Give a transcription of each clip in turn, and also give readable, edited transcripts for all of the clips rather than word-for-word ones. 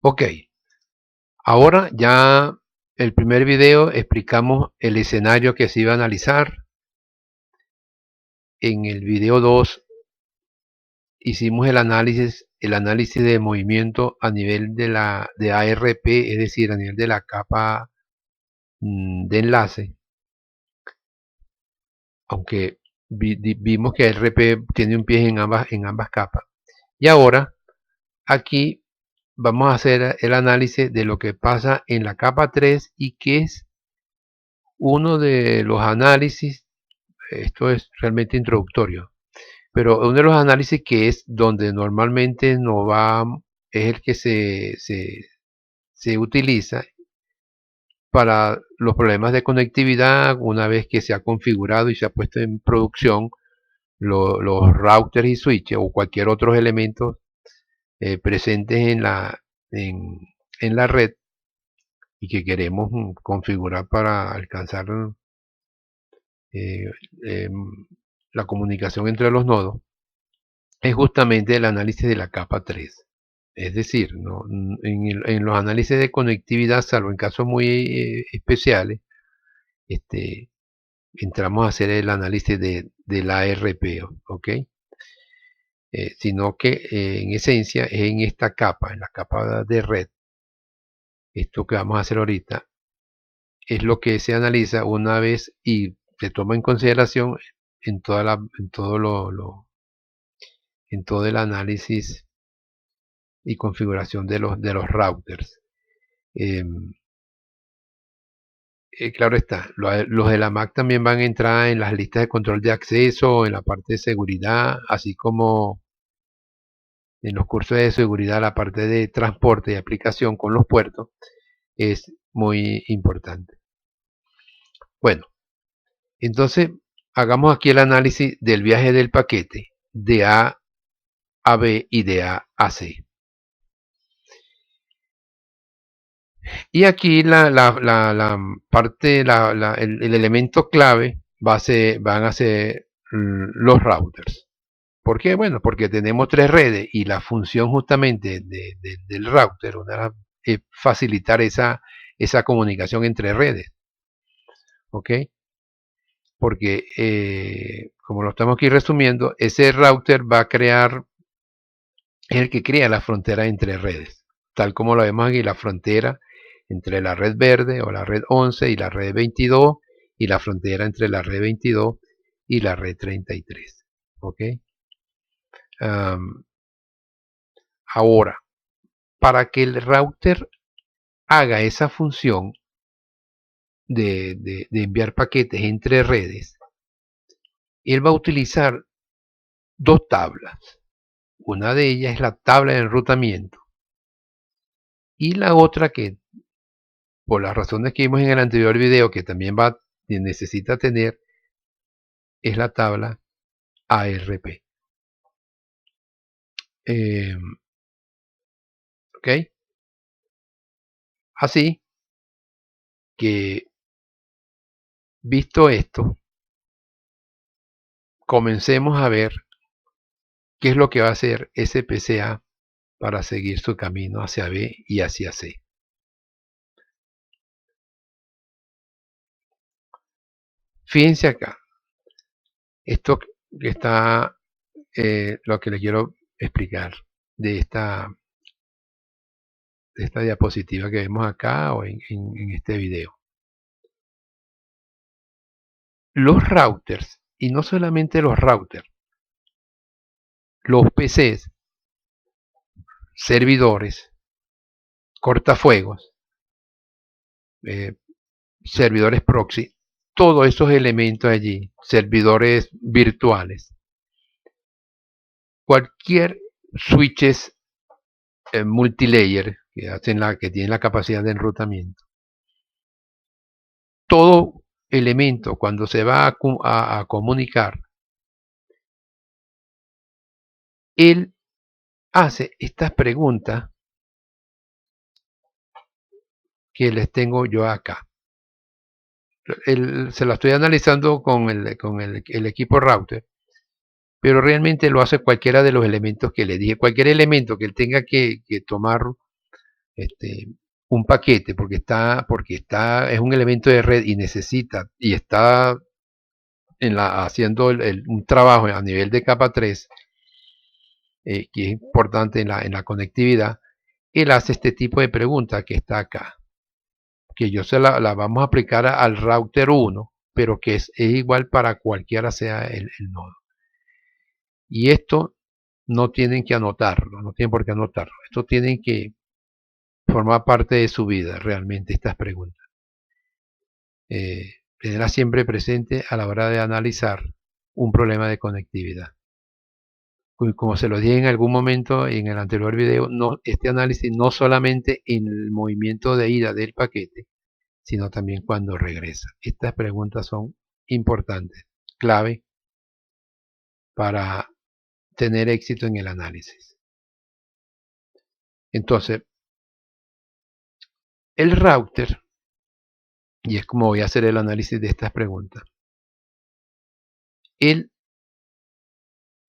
Ok, ahora ya el primer video explicamos el escenario que se iba a analizar. En el video 2 hicimos el análisis de movimiento a nivel de ARP, es decir, a nivel de la capa de enlace, aunque vimos que ARP tiene un pie en ambas capas. Y ahora aquí vamos a hacer el análisis de lo que pasa en la capa 3 y que es uno de los análisis. Esto es realmente introductorio, pero uno de los análisis que es donde normalmente no va, es el que se utiliza para los problemas de conectividad una vez que se ha configurado y se ha puesto en producción los routers y switches o cualquier otros elementos presentes en la red y que queremos configurar para alcanzar eh, eh, la comunicación entre los nodos, es justamente el análisis de la capa 3. Es decir, ¿no? en los análisis de conectividad, salvo en casos muy especiales, entramos a hacer el análisis de la ARP, ¿ok? Sino que en esencia es en esta capa, en la capa de red, esto que vamos a hacer ahorita, es lo que se analiza una vez y se toma en consideración en en todo el análisis y configuración de los routers. Claro está, los de la Mac también van a entrar en las listas de control de acceso, en la parte de seguridad, así como en los cursos de seguridad, la parte de transporte y aplicación con los puertos es muy importante. Bueno, entonces hagamos aquí el análisis del viaje del paquete de A a B y de A a C. Y aquí la parte, el elemento clave van a ser los routers. ¿Por qué? Bueno, porque tenemos tres redes y la función justamente del router es facilitar esa comunicación entre redes. ¿Ok? Porque, como lo estamos aquí resumiendo, ese router va a crear, es el que crea la frontera entre redes. Tal como lo vemos aquí, la frontera entre la red verde o la red 11 y la red 22 y la frontera entre la red 22 y la red 33. ¿Ok? Ahora, para que el router haga esa función de enviar paquetes entre redes, él va a utilizar dos tablas. Una de ellas es la tabla de enrutamiento y la otra que, por las razones que vimos en el anterior video, que también necesita tener, es la tabla ARP. ¿Ok? Así que, visto esto, comencemos a ver qué es lo que va a hacer SPCA para seguir su camino hacia B y hacia C. Fíjense acá, esto que está, lo que les quiero explicar de esta diapositiva que vemos acá o en este video. Los routers, y no solamente los routers, los PCs, servidores, cortafuegos, servidores proxy, todos esos elementos allí, servidores virtuales, cualquier switches multilayer que tienen la capacidad de enrutamiento, todo elemento cuando se va a comunicar, él hace estas preguntas que les tengo yo acá. Se la estoy analizando con el equipo router, pero realmente lo hace cualquiera de los elementos que le dije. Cualquier elemento que él tenga que tomar un paquete es un elemento de red y necesita y está haciendo un trabajo a nivel de capa 3, que es importante en la conectividad, él hace este tipo de pregunta que está acá, que yo la vamos a aplicar al router 1, pero que es igual para cualquiera sea el nodo. Y esto no tienen que anotarlo, no tienen por qué anotarlo. Esto tienen que formar parte de su vida realmente, estas preguntas. Tenerlas siempre presente a la hora de analizar un problema de conectividad. Como se lo dije en algún momento en el anterior video, este análisis no solamente en el movimiento de ida del paquete, sino también cuando regresa. Estas preguntas son importantes, clave para tener éxito en el análisis. Entonces, el router, y es como voy a hacer el análisis de estas preguntas, él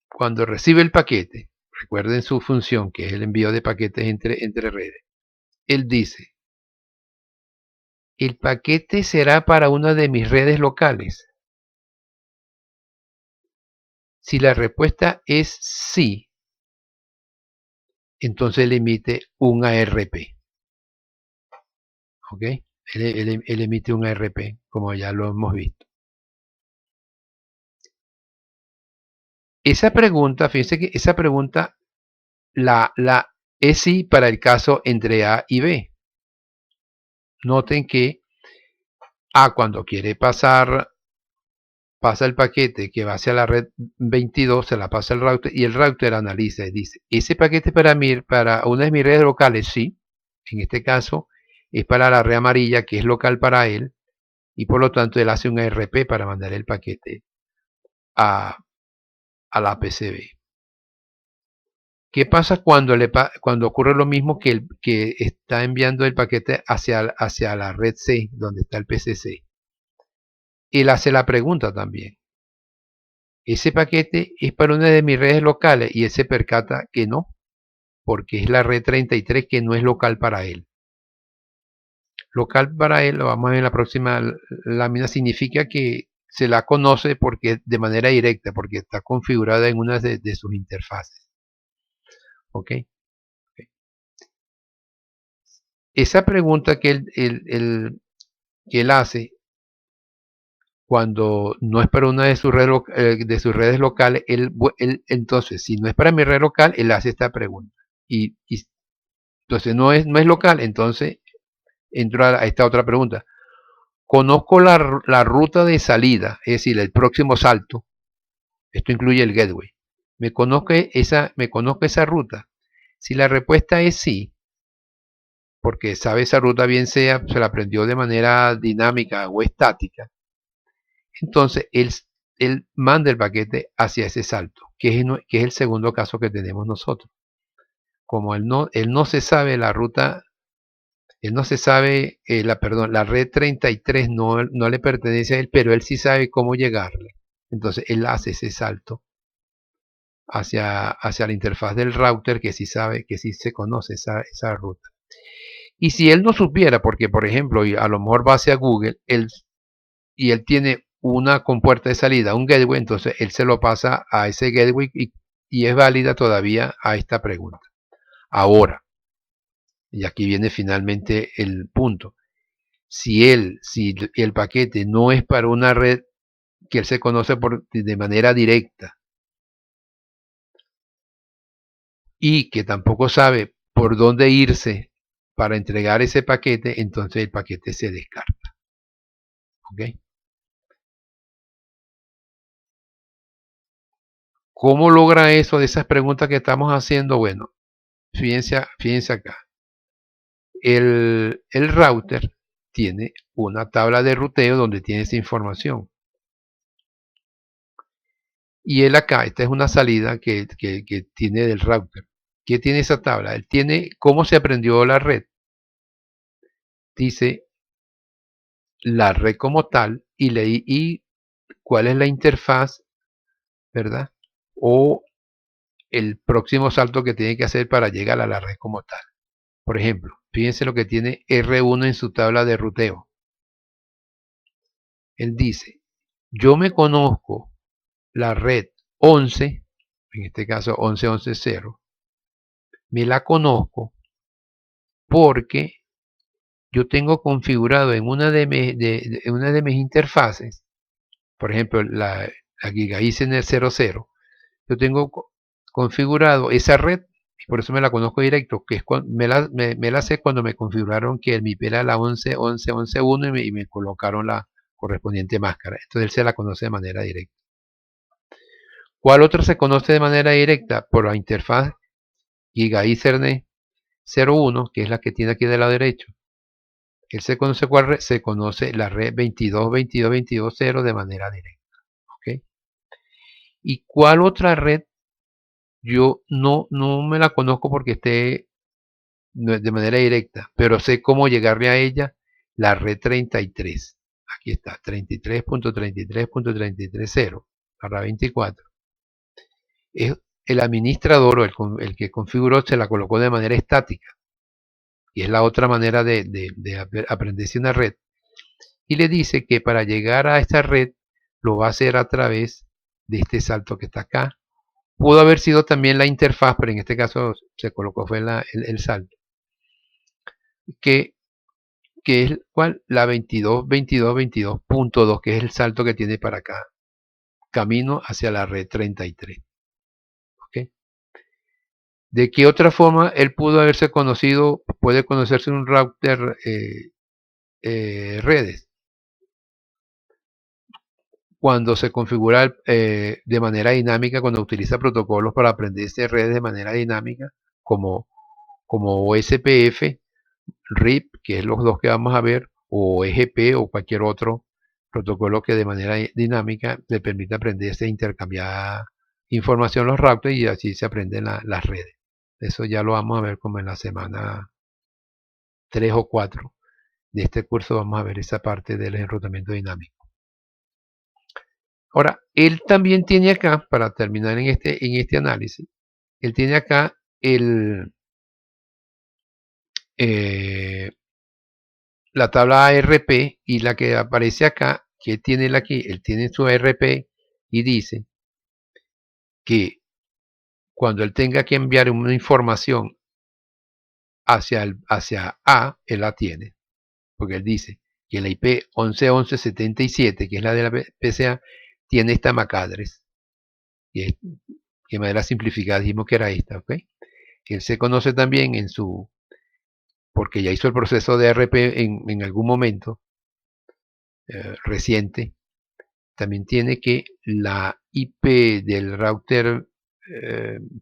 cuando recibe el paquete, recuerden su función que es el envío de paquetes entre redes, él dice, ¿el paquete será para una de mis redes locales? Si la respuesta es sí, entonces él emite un ARP. ¿Ok? Él emite un ARP, como ya lo hemos visto. Esa pregunta, fíjense que esa pregunta es sí para el caso entre A y B. Noten que A cuando quiere pasa el paquete que va hacia la red 22, se la pasa al router y el router analiza y dice, ese paquete para una de mis redes locales, sí, en este caso es para la red amarilla que es local para él y por lo tanto él hace un ARP para mandar el paquete a la PCB. ¿Qué pasa cuando ocurre lo mismo que está enviando el paquete hacia la red C, donde está el PCC? Él hace la pregunta también. Ese paquete es para una de mis redes locales y él se percata que no, porque es la red 33 que no es local para él. Local para él, lo vamos a ver en la próxima lámina, significa que se la conoce porque de manera directa, porque está configurada en una de sus interfaces. ¿Ok? Esa pregunta que él hace cuando no es para una de sus redes locales, entonces, si no es para mi red local, él hace esta pregunta. Y entonces no es local, entonces entro a esta otra pregunta. Conozco la ruta de salida, es decir, el próximo salto. Esto incluye el gateway. ¿Me conozco esa ruta? Si la respuesta es sí, porque sabe esa ruta bien sea, se la aprendió de manera dinámica o estática, entonces él manda el paquete hacia ese salto, que es el segundo caso que tenemos nosotros. Como él no se sabe la ruta, él no se sabe, la red 33 no le pertenece a él, pero él sí sabe cómo llegarle. Entonces él hace ese salto hacia la interfaz del router que sí sabe, que sí se conoce esa ruta. Y si él no supiera, porque por ejemplo, a lo mejor va hacia Google, y él tiene una compuerta de salida, un gateway, entonces él se lo pasa a ese gateway y es válida todavía a esta pregunta. Ahora, y aquí viene finalmente el punto, si el paquete no es para una red que él se conoce de manera directa y que tampoco sabe por dónde irse para entregar ese paquete, entonces el paquete se descarta. ¿Ok? ¿Cómo logra eso de esas preguntas que estamos haciendo? Bueno, fíjense acá. El router tiene una tabla de ruteo donde tiene esa información. Y él acá, esta es una salida que tiene del router. ¿Qué tiene esa tabla? Él tiene cómo se aprendió la red. Dice la red como tal y cuál es la interfaz, ¿verdad? O el próximo salto que tiene que hacer para llegar a la red como tal. Por ejemplo, Fíjense lo que tiene R1 en su tabla de ruteo. Él dice, yo me conozco la red 11, en este caso 11.11.0, me la conozco porque yo tengo configurado en una de mis interfaces, por ejemplo la GigaEthernet 00, yo tengo configurado esa red, y por eso me la conozco directo, que es me la sé cuando me configuraron que mi IP era la 11.11.11.1 y me colocaron la correspondiente máscara. Entonces él se la conoce de manera directa. ¿Cuál otra se conoce de manera directa? Por la interfaz GigaEthernet 01, que es la que tiene aquí del lado derecho. Él se conoce cuál red, se conoce la red 22.22.22.0 de manera directa. ¿Okay? ¿Y cuál otra red? Yo no me la conozco porque esté de manera directa, pero sé cómo llegarle a ella, la red 33. Aquí está, 33.33.33.0/24. Es el administrador o el que configuró se la colocó de manera estática. Y es la otra manera de aprenderse una red. Y le dice que para llegar a esta red lo va a hacer a través de este salto que está acá. Pudo haber sido también la interfaz, pero en este caso se colocó fue el salto. Que es ¿cuál? La 22.22.22.2, que es el salto que tiene para acá. Camino hacia la red 33. ¿Okay? ¿De qué otra forma él pudo haberse conocido, puede conocerse un router redes? Cuando se configura de manera dinámica, cuando utiliza protocolos para aprenderse redes de manera dinámica, como OSPF, RIP, que es los dos que vamos a ver, o EGP o cualquier otro protocolo que de manera dinámica le permite aprenderse e intercambiar información los routers y así se aprenden las redes. Eso ya lo vamos a ver como en la semana 3 o 4 de este curso. Vamos a ver esa parte del enrutamiento dinámico. Ahora, él también tiene acá, para terminar en este análisis, él tiene acá la tabla ARP, y la que aparece acá, que tiene él aquí, él tiene su ARP y dice que cuando él tenga que enviar una información hacia A, él la tiene, porque él dice que la IP 11.11.77, que es la de la PCA, tiene esta MAC address, que de manera simplificada dijimos que era esta, ¿ok? Él se conoce también porque ya hizo el proceso de ARP en algún momento reciente. También tiene que la IP del router,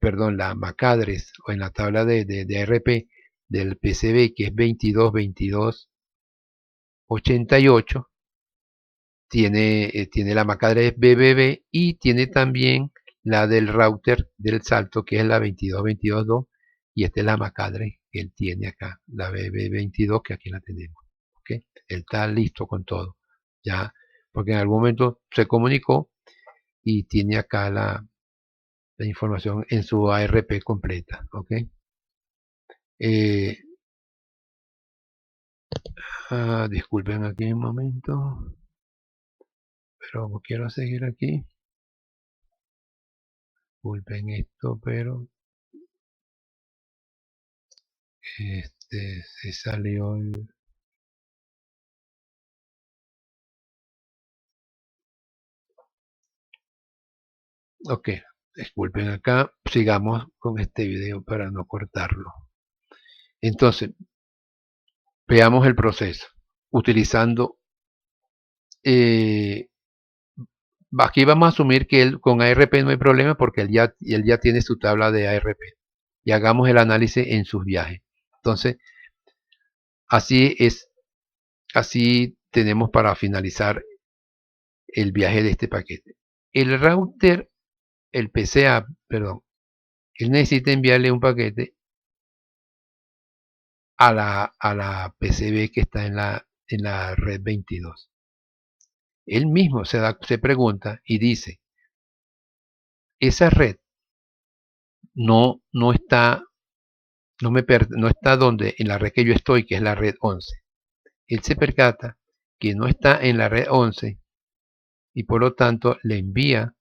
perdón, la MAC address, o en la tabla de ARP del PCB, que es 22.22.88, tiene la MAC address BBB, y tiene también la del router del salto, que es la 22.22.2, y esta es la MAC address que él tiene acá, la BB22, que aquí la tenemos. ¿Okay? Él está listo con todo, ya, porque en algún momento se comunicó y tiene acá la información en su ARP completa. ¿Okay? Disculpen aquí un momento, pero quiero seguir aquí. Disculpen esto, pero se salió el... Ok, disculpen acá, sigamos con este video para no cortarlo. Entonces, veamos el proceso utilizando aquí vamos a asumir que él con ARP no hay problema, porque él ya tiene su tabla de ARP, y hagamos el análisis en sus viajes. Entonces, así tenemos para finalizar el viaje de este paquete. El router, el PCA, perdón, él necesita enviarle un paquete a la PCB que está en la red 22. Él mismo se pregunta y dice, esa red no está no está donde en la red que yo estoy, que es la red 11. Él se percata que no está en la red 11 y por lo tanto le envía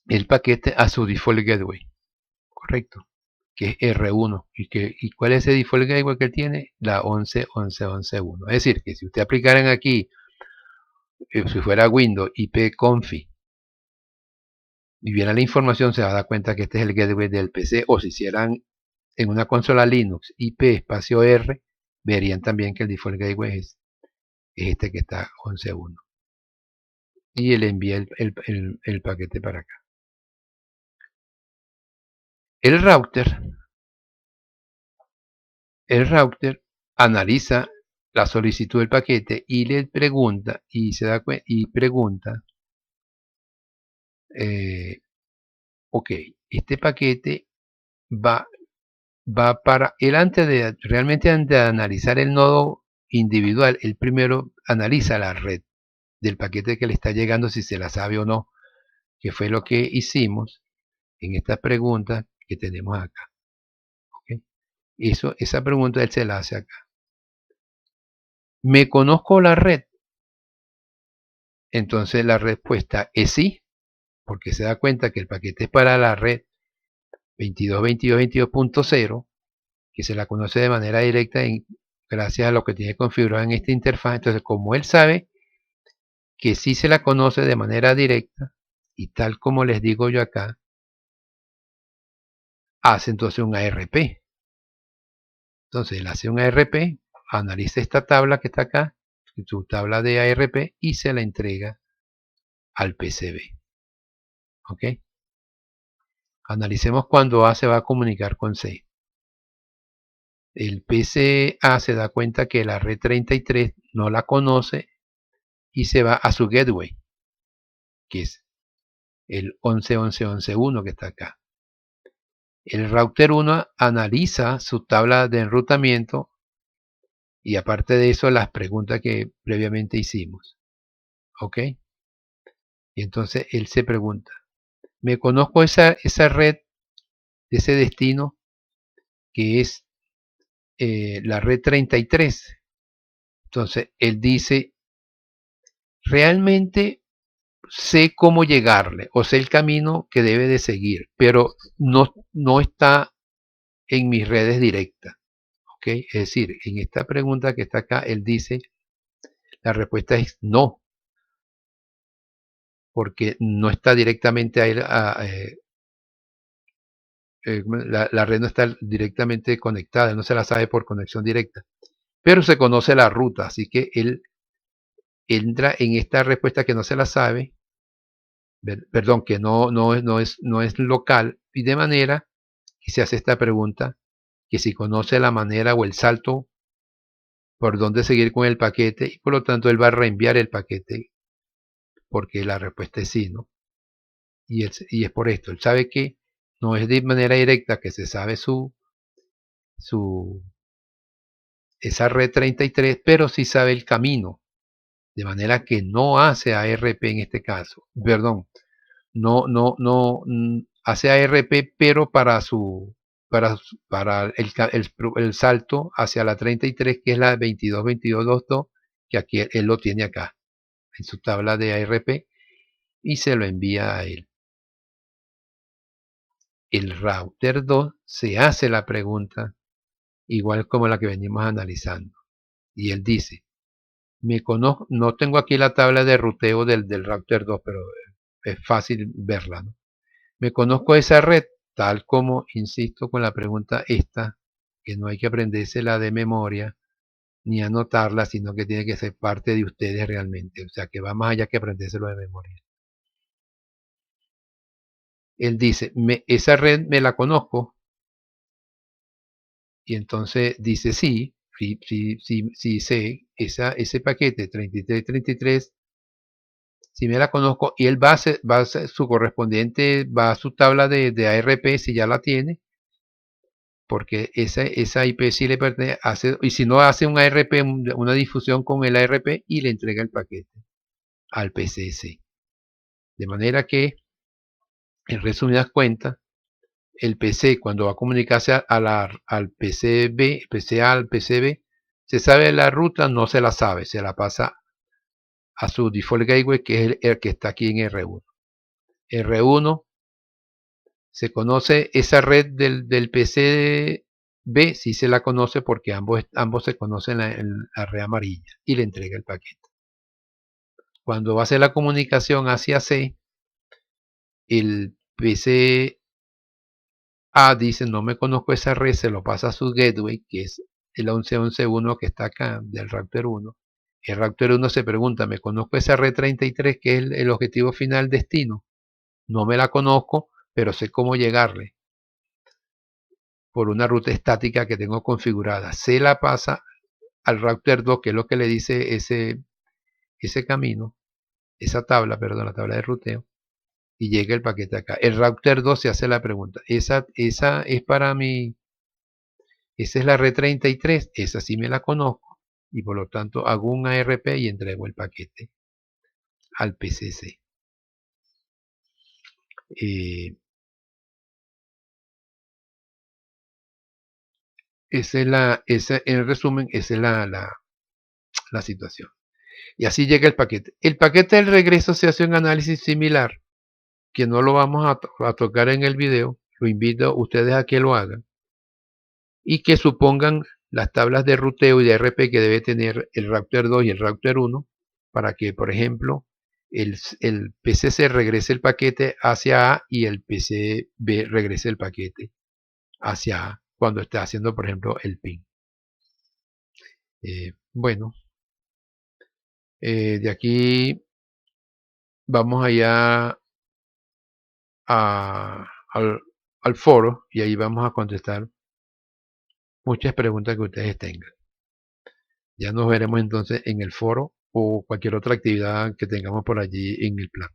el paquete a su default gateway, correcto, que es R1. ¿Y cuál es el default gateway que tiene? La 11.11.11.1. Es decir, que si usted aplicaran aquí, si fuera Windows ipconfig, y viera la información, se va a dar cuenta que este es el gateway del PC, o si hicieran en una consola Linux IP espacio R, verían también que el default gateway es este que está 11.1. Y él envía el paquete para acá. El router analiza la solicitud del paquete y le pregunta, ok, este paquete va para, él realmente antes de analizar el nodo individual, él primero analiza la red del paquete que le está llegando, si se la sabe o no, que fue lo que hicimos en esta pregunta que tenemos acá. ¿Okay? Esa pregunta él se la hace acá. ¿Me conozco la red? Entonces la respuesta es sí, porque se da cuenta que el paquete es para la red 22.22.22.0, que se la conoce de manera directa gracias a lo que tiene configurado en esta interfaz. Entonces, como él sabe que sí se la conoce de manera directa, y tal como les digo yo acá, hace entonces un ARP. Entonces él hace un ARP, analiza esta tabla que está acá, su tabla de ARP, y se la entrega al PCB. ¿Ok? Analicemos cuando A se va a comunicar con C. El PCA se da cuenta que la red 33 no la conoce y se va a su gateway, que es el 11.11.11.1 que está acá. El router 1 analiza su tabla de enrutamiento y aparte de eso las preguntas que previamente hicimos. ¿Ok? Y entonces él se pregunta, ¿me conozco esa red, ese destino que es la red 33? Entonces él dice, realmente sé cómo llegarle o sé el camino que debe de seguir, pero no está en mis redes directas. ¿Ok? Es decir, en esta pregunta que está acá, él dice, la respuesta es no, porque no está directamente la red no está directamente conectada, no se la sabe por conexión directa, pero se conoce la ruta, así que él entra en esta respuesta que no se la sabe, perdón, que no es local, y de manera que se hace esta pregunta, que si conoce la manera o el salto por dónde seguir con el paquete, y por lo tanto él va a reenviar el paquete, porque la respuesta es sí, ¿no? Y es por esto, él sabe que no es de manera directa que se sabe esa red 33, pero sí sabe el camino, de manera que no hace ARP en este caso, perdón, no hace ARP, pero para el salto hacia la 33, que es la 22.22.22, que aquí él lo tiene acá, en su tabla de ARP, y se lo envía a él. El router 2 se hace la pregunta, igual como la que venimos analizando, y él dice, no tengo aquí la tabla de ruteo del router 2, pero es fácil verla, ¿no? Me conozco esa red, tal como, insisto, con la pregunta esta, que no hay que aprendérsela de memoria, ni anotarla, sino que tiene que ser parte de ustedes realmente, o sea, que va más allá que aprendérselo de memoria. Él dice, esa red me la conozco, y entonces dice sí, sí sé, ese paquete 3333, si me la conozco, y él va a hacer su correspondiente, va a su tabla de ARP, si ya la tiene, porque esa IP sí le pertenece, y si no hace un ARP, una difusión con el ARP y le entrega el paquete al PCC. De manera que En resumidas cuentas, el PC cuando va a comunicarse al PCB, PCA al PCB, se sabe la ruta, no se la sabe, se la pasa a su default gateway, que es el que está aquí en R1. R1 se conoce esa red del PCB, sí se la conoce porque ambos se conocen en la red amarilla y le entrega el paquete. Cuando va a hacer la comunicación hacia C, el PCA dice no me conozco esa red, se lo pasa a su gateway, que es el 11.11.1 que está acá del router 1. El router 1 se pregunta, ¿me conozco esa red 33 que es el objetivo final destino? No me la conozco, pero sé cómo llegarle por una ruta estática que tengo configurada. Se la pasa al router 2, que es lo que le dice ese camino, esa tabla, perdón, la tabla de ruteo, y llega el paquete acá. El router 2 se hace la pregunta, esa es para mí, esa es la red 33, esa sí me la conozco, y por lo tanto hago un ARP y entrego el paquete al PCC. En resumen, esa es la situación. Y así llega el paquete. El paquete del regreso se hace un análisis similar, que no lo vamos a tocar en el video. Lo invito a ustedes a que lo hagan. Y que supongan las tablas de ruteo y de RP que debe tener el router 2 y el router 1, para que, por ejemplo, el PCC regrese el paquete hacia A y el PCB regrese el paquete hacia A cuando esté haciendo, por ejemplo, el ping. Bueno, de aquí vamos allá al foro y ahí vamos a contestar muchas preguntas que ustedes tengan. Ya nos veremos entonces en el foro o cualquier otra actividad que tengamos por allí en el plan.